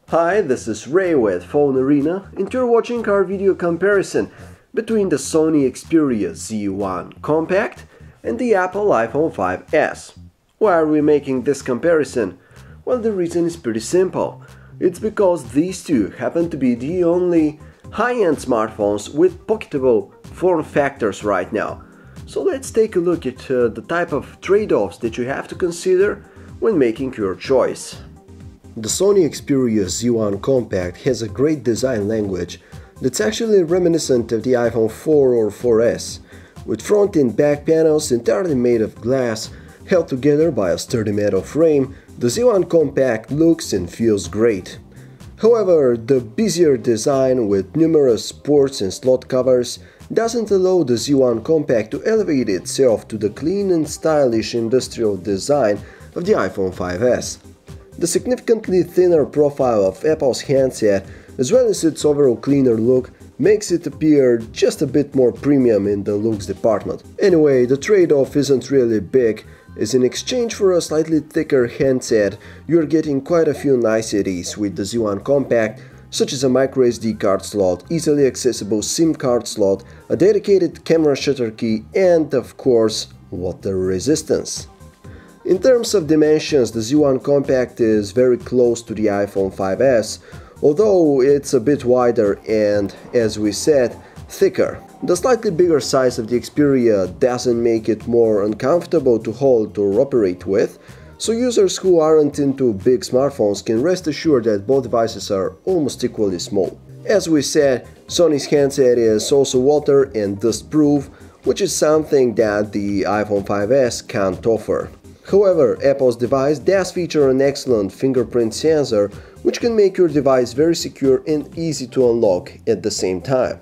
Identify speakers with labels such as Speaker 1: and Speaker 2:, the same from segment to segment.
Speaker 1: Hi, this is Ray with PhoneArena, and you're watching our video comparison between the Sony Xperia Z1 Compact and the Apple iPhone 5s. Why are we making this comparison? Well, the reason is pretty simple. It's because these two happen to be the only high-end smartphones with pocketable form factors right now. So let's take a look at the type of trade-offs that you have to consider when making your choice. The Sony Xperia Z1 Compact has a great design language that's actually reminiscent of the iPhone 4 or 4S, with front and back panels entirely made of glass, held together by a sturdy metal frame. The Z1 Compact looks and feels great. However, the busier design with numerous ports and slot covers doesn't allow the Z1 Compact to elevate itself to the clean and stylish industrial design of the iPhone 5s. The significantly thinner profile of Apple's handset, as well as its overall cleaner look, makes it appear just a bit more premium in the looks department. Anyway, the trade-off isn't really big, as in exchange for a slightly thicker handset, you're getting quite a few niceties with the Z1 Compact, such as a microSD card slot, easily accessible SIM card slot, a dedicated camera shutter key, and of course, water resistance. In terms of dimensions, the Z1 Compact is very close to the iPhone 5s, although it's a bit wider and, as we said, thicker. The slightly bigger size of the Xperia doesn't make it more uncomfortable to hold or operate with, so users who aren't into big smartphones can rest assured that both devices are almost equally small. As we said, Sony's handset is also water and dust proof, which is something that the iPhone 5s can't offer. However, Apple's device does feature an excellent fingerprint sensor, which can make your device very secure and easy to unlock at the same time.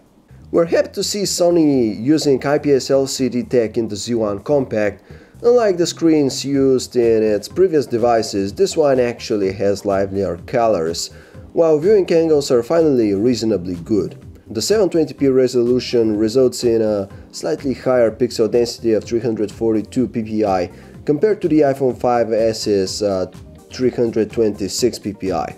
Speaker 1: We're happy to see Sony using IPS LCD tech in the Z1 Compact. Unlike the screens used in its previous devices, this one actually has livelier colors, while viewing angles are finally reasonably good. The 720p resolution results in a slightly higher pixel density of 342 ppi compared to the iPhone 5s's 326 ppi.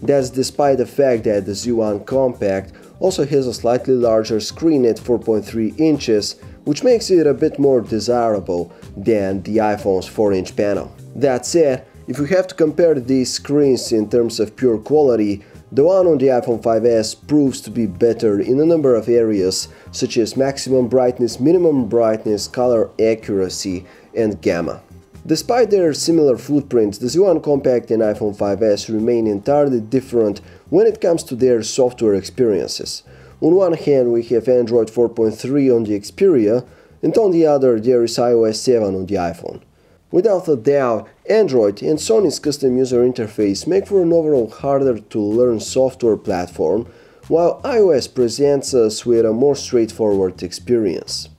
Speaker 1: That's despite the fact that the Z1 Compact also has a slightly larger screen at 4.3 inches, which makes it a bit more desirable than the iPhone's 4-inch panel. That said, if we have to compare these screens in terms of pure quality, the one on the iPhone 5s proves to be better in a number of areas, such as maximum brightness, minimum brightness, color accuracy, and gamma. Despite their similar footprints, the Z1 Compact and iPhone 5s remain entirely different when it comes to their software experiences. On one hand, we have Android 4.3 on the Xperia, and on the other there is iOS 7 on the iPhone. Without a doubt, Android and Sony's custom user interface make for an overall harder-to-learn software platform, while iOS presents us with a more straightforward experience.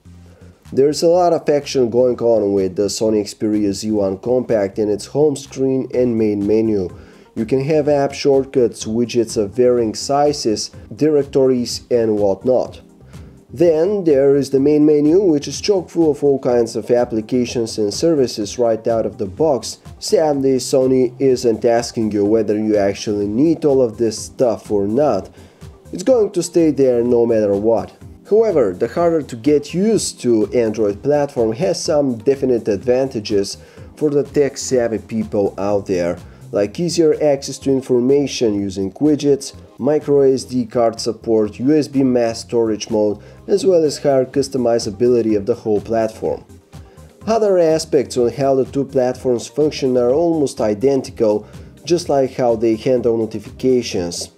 Speaker 1: There's a lot of action going on with the Sony Xperia Z1 Compact in its home screen and main menu. You can have app shortcuts, widgets of varying sizes, directories, and whatnot. Then there is the main menu, which is chock full of all kinds of applications and services right out of the box. Sadly, Sony isn't asking you whether you actually need all of this stuff or not. It's going to stay there no matter what. However, the harder to get used to Android platform has some definite advantages for the tech-savvy people out there, like easier access to information using widgets, microSD card support, USB mass storage mode, as well as higher customizability of the whole platform. Other aspects on how the two platforms function are almost identical, just like how they handle notifications.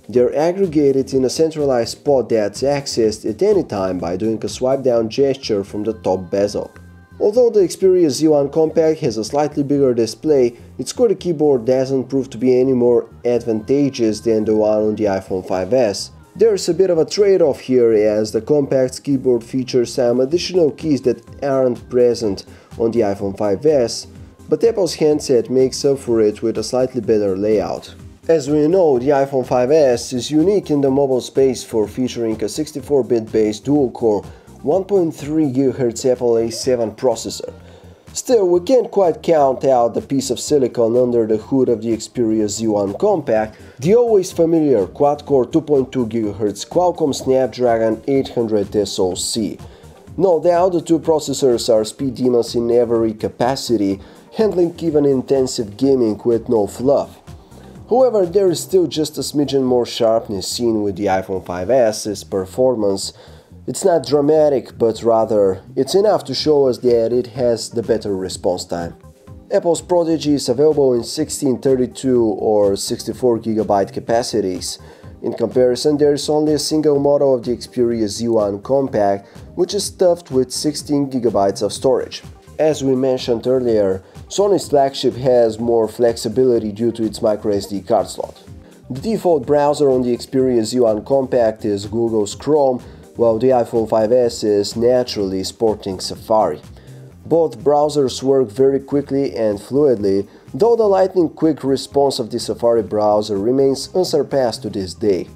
Speaker 1: They're aggregated in a centralized spot that's accessed at any time by doing a swipe-down gesture from the top bezel. Although the Xperia Z1 Compact has a slightly bigger display, its QWERTY keyboard doesn't prove to be any more advantageous than the one on the iPhone 5s. There's a bit of a trade-off here, as the Compact's keyboard features some additional keys that aren't present on the iPhone 5s, but Apple's handset makes up for it with a slightly better layout. As we know, the iPhone 5s is unique in the mobile space for featuring a 64-bit based dual-core 1.3 GHz Apple A7 processor. Still, we can't quite count out the piece of silicon under the hood of the Xperia Z1 Compact, the always familiar quad-core 2.2 GHz Qualcomm Snapdragon 800 SoC. No doubt the two processors are speed demons in every capacity, handling even intensive gaming with no fluff. However, there is still just a smidgen more sharpness seen with the iPhone 5S's performance. It's not dramatic, but rather, it's enough to show us that it has the better response time. Apple's Prodigy is available in 16, 32 or 64GB capacities. In comparison, there is only a single model of the Xperia Z1 Compact, which is stuffed with 16GB of storage. As we mentioned earlier, Sony's flagship has more flexibility due to its microSD card slot. The default browser on the Xperia Z1 Compact is Google's Chrome, while the iPhone 5S is naturally sporting Safari. Both browsers work very quickly and fluidly, though the lightning-quick response of the Safari browser remains unsurpassed to this day.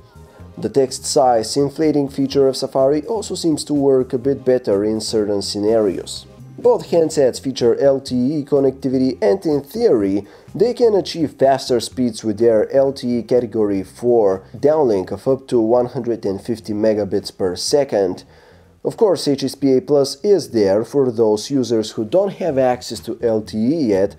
Speaker 1: The text size inflating feature of Safari also seems to work a bit better in certain scenarios. Both handsets feature LTE connectivity, and in theory, they can achieve faster speeds with their LTE Category 4 downlink of up to 150 megabits per second. Of course, HSPA Plus is there for those users who don't have access to LTE yet,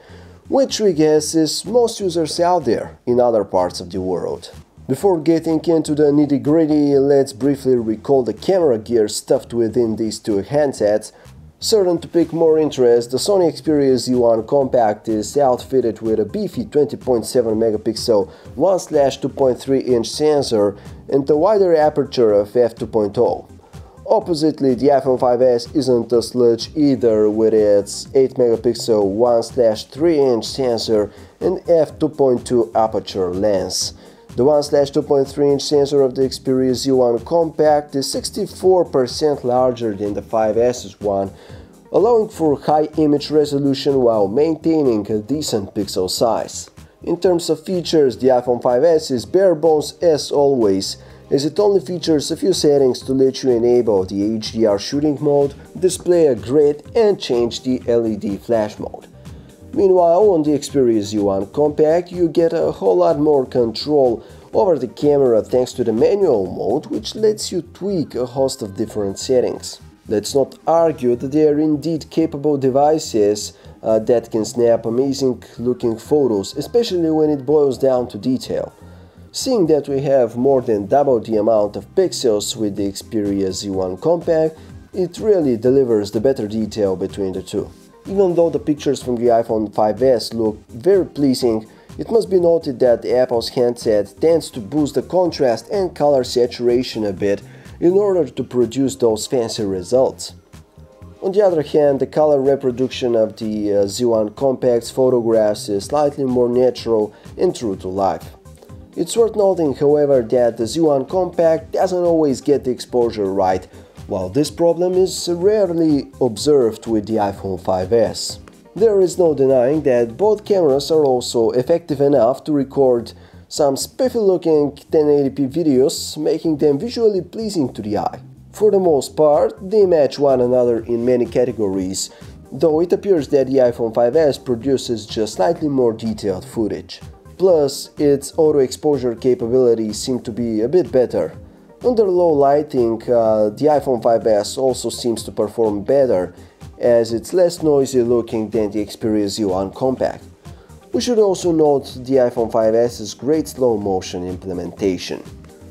Speaker 1: which we guess is most users out there in other parts of the world. Before getting into the nitty-gritty, let's briefly recall the camera gear stuffed within these two handsets. Certain to pique more interest, the Sony Xperia Z1 Compact is outfitted with a beefy 20.7 megapixel 1/2.3-inch sensor and a wider aperture of f2.0. Oppositely, the iPhone 5S isn't a sludge either, with its 8 megapixel 1/3-inch sensor and f2.2 aperture lens. The 1/2.3-inch sensor of the Xperia Z1 Compact is 64% larger than the 5S's one, allowing for high image resolution while maintaining a decent pixel size. In terms of features, the iPhone 5S is bare bones as always, as it only features a few settings to let you enable the HDR shooting mode, display a grid, and change the LED flash mode. Meanwhile, on the Xperia Z1 Compact, you get a whole lot more control over the camera thanks to the manual mode, which lets you tweak a host of different settings. Let's not argue that they are indeed capable devices that can snap amazing looking photos, especially when it boils down to detail. Seeing that we have more than double the amount of pixels with the Xperia Z1 Compact, it really delivers the better detail between the two. Even though the pictures from the iPhone 5S look very pleasing, it must be noted that Apple's handset tends to boost the contrast and color saturation a bit in order to produce those fancy results. On the other hand, the color reproduction of the Z1 Compact's photographs is slightly more natural and true to life. It's worth noting, however, that the Z1 Compact doesn't always get the exposure right, while this problem is rarely observed with the iPhone 5S. There is no denying that both cameras are also effective enough to record some spiffy-looking 1080p videos, making them visually pleasing to the eye. For the most part, they match one another in many categories, though it appears that the iPhone 5S produces just slightly more detailed footage. Plus, its auto-exposure capabilities seem to be a bit better. Under low lighting, the iPhone 5S also seems to perform better, as it's less noisy looking than the Xperia Z1 Compact. We should also note the iPhone 5S's great slow motion implementation.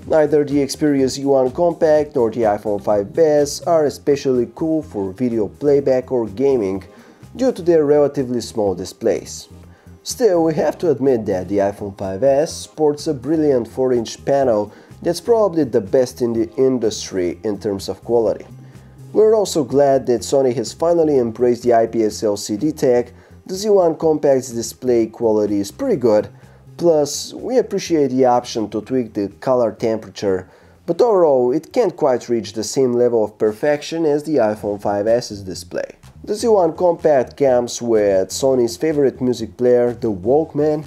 Speaker 1: Neither the Xperia Z1 Compact nor the iPhone 5S are especially cool for video playback or gaming due to their relatively small displays. Still, we have to admit that the iPhone 5S sports a brilliant 4-inch panel that's probably the best in the industry in terms of quality. We're also glad that Sony has finally embraced the IPS LCD tech. The Z1 Compact's display quality is pretty good, plus we appreciate the option to tweak the color temperature, but overall it can't quite reach the same level of perfection as the iPhone 5S's display. The Z1 Compact comes with Sony's favorite music player, the Walkman.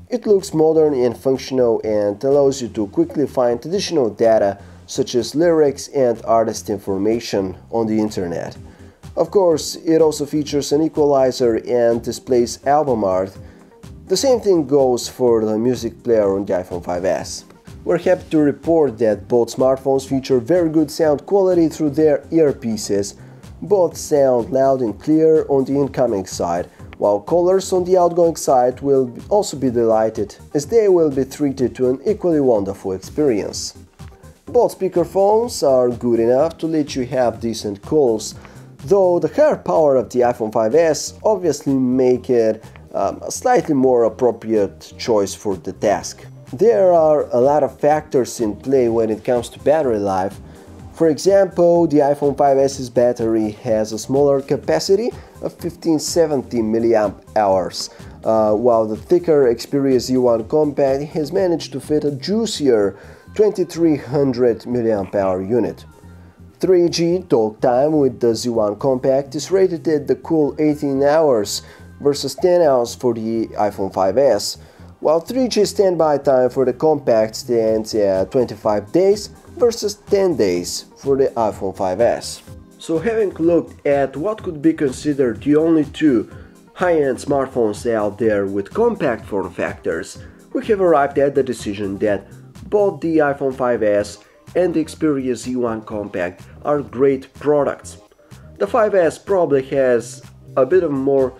Speaker 1: It looks modern and functional and allows you to quickly find additional data such as lyrics and artist information on the internet. Of course, it also features an equalizer and displays album art. The same thing goes for the music player on the iPhone 5S. We're happy to report that both smartphones feature very good sound quality through their earpieces. Both sound loud and clear on the incoming side, while callers on the outgoing side will also be delighted, as they will be treated to an equally wonderful experience. Both speakerphones are good enough to let you have decent calls, though the higher power of the iPhone 5S obviously make it a slightly more appropriate choice for the task. There are a lot of factors in play when it comes to battery life. For example, the iPhone 5S's battery has a smaller capacity of 1570 mAh, while the thicker Xperia Z1 Compact has managed to fit a juicier 2300 mAh unit. 3G talk time with the Z1 Compact is rated at the cool 18 hours versus 10 hours for the iPhone 5S, while 3G standby time for the Compact stands at 25 days versus 10 days for the iPhone 5S. So having looked at what could be considered the only two high-end smartphones out there with compact form factors, we have arrived at the decision that both the iPhone 5S and the Xperia Z1 Compact are great products. The 5S probably has a bit of more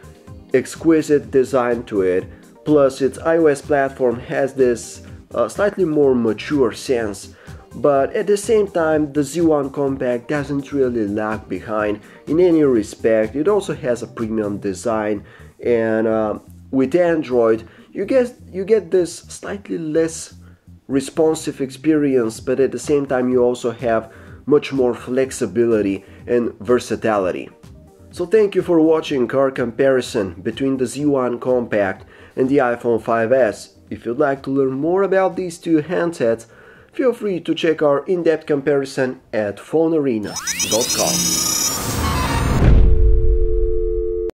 Speaker 1: exquisite design to it, plus its iOS platform has this slightly more mature sense, but at the same time the Z1 Compact doesn't really lag behind in any respect. It also has a premium design, and with Android you get this slightly less responsive experience, but at the same time you also have much more flexibility and versatility. So thank you for watching our comparison between the Z1 Compact and the iPhone 5S. If you'd like to learn more about these two handsets, feel free to check our in-depth comparison at PhoneArena.com.